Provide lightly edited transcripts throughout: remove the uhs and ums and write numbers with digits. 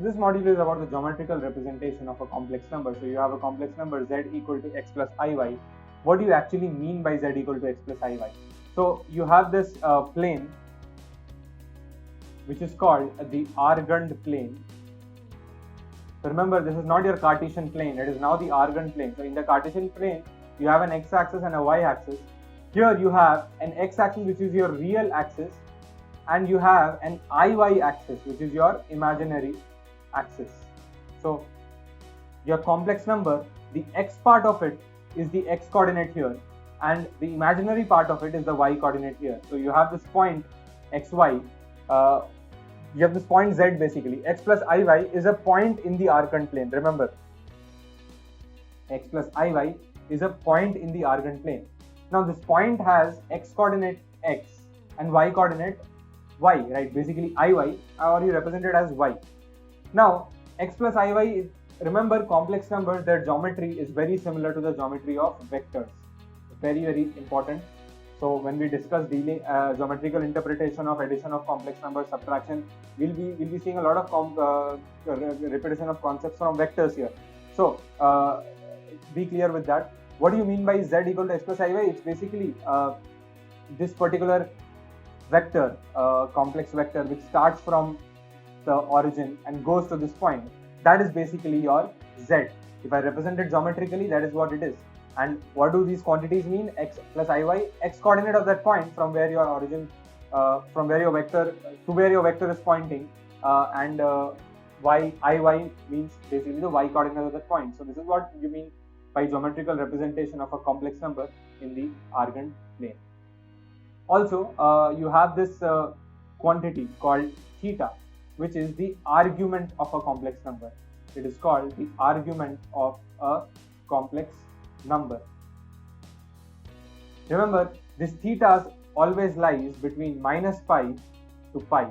So this module is about the geometrical representation of a complex number. So you have a complex number z equal to x plus iy. What do you actually mean by z equal to x plus iy? So you have this plane which is called the argand plane. So remember, this is not your Cartesian plane, it is now the argand plane. So in the Cartesian plane, you have an x-axis and a y-axis. Here you have an x-axis which is your real axis, and you have an iy axis which is your imaginary axis. So your complex number, the x part of it is the x coordinate here, and the imaginary part of it is the y coordinate here. So you have this point xy, you have this point z basically. X plus iy is a point in the argand plane. Remember, x plus iy is a point in the argand plane. Now this point has x coordinate x and y coordinate y, right? Basically iy, or you represent it as y. Now x plus iy, remember, complex numbers, their geometry is very similar to the geometry of vectors. Very, very important. So when we discuss geometrical interpretation of addition of complex numbers, subtraction, we'll be seeing a lot of repetition of concepts from vectors here. So be clear with that. What do you mean by z equal to x plus iy? It's basically this particular vector, complex vector, which starts from the origin and goes to this point. That is basically your z. If I represent it geometrically, that is what it is. And what do these quantities mean? X plus iy, x coordinate of that point from where your origin, from where your vector to where your vector is pointing, and y iy means basically the y coordinate of that point. So this is what you mean by geometrical representation of a complex number in the argand plane. Also, you have this quantity called theta, which is the argument of a complex number. It is called the argument of a complex number. Remember, this theta always lies between minus pi to pi.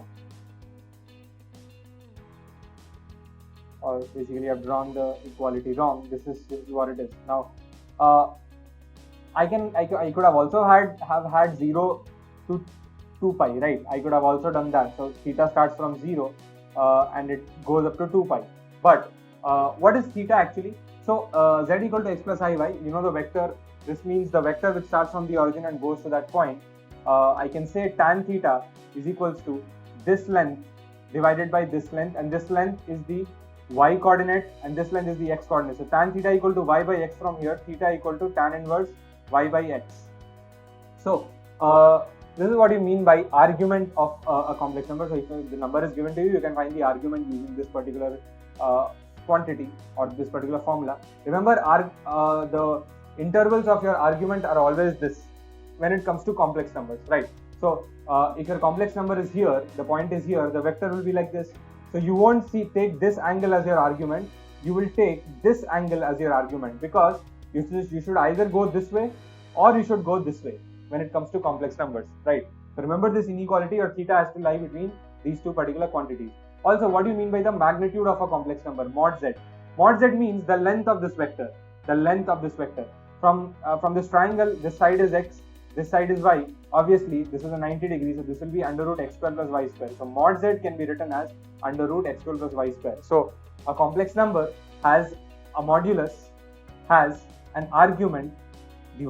Or basically, I've drawn the equality wrong. This is what it is. Now, I could have also had 0 to 2 pi, right? I could have also done that. So theta starts from 0 and it goes up to 2 pi. But what is theta actually? So z equal to x plus iy, you know the vector. This means the vector which starts from the origin and goes to that point. I can say tan theta is equals to this length divided by this length, and this length is the y coordinate and this length is the x coordinate. So tan theta equal to y by x from here, theta equal to tan inverse y by x. So this is what you mean by argument of a complex number. So if the number is given to you, you can find the argument using this particular quantity or this particular formula. Remember, the intervals of your argument are always this when it comes to complex numbers, right? So if your complex number is here, the point is here, the vector will be like this. So you won't take this angle as your argument, you will take this angle as your argument, because you should either go this way or you should go this way when it comes to complex numbers, right? So remember this inequality, or theta has to lie between these two particular quantities. Also, what do you mean by the magnitude of a complex number? Mod z. Mod z means the length of this vector. The length of this vector. From this triangle, this side is x, this side is y. Obviously, this is a 90 degrees, so this will be under root x square plus y square. So mod z can be written as under root x square plus y square. So a complex number has a modulus, has an argument. The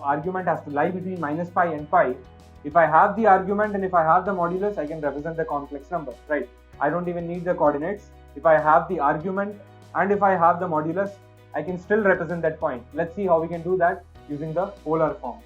argument has to lie between minus pi and pi. If I have the argument and if I have the modulus, I can represent the complex number, right? I don't even need the coordinates. If I have the argument and if I have the modulus, I can still represent that point. Let's see how we can do that using the polar form.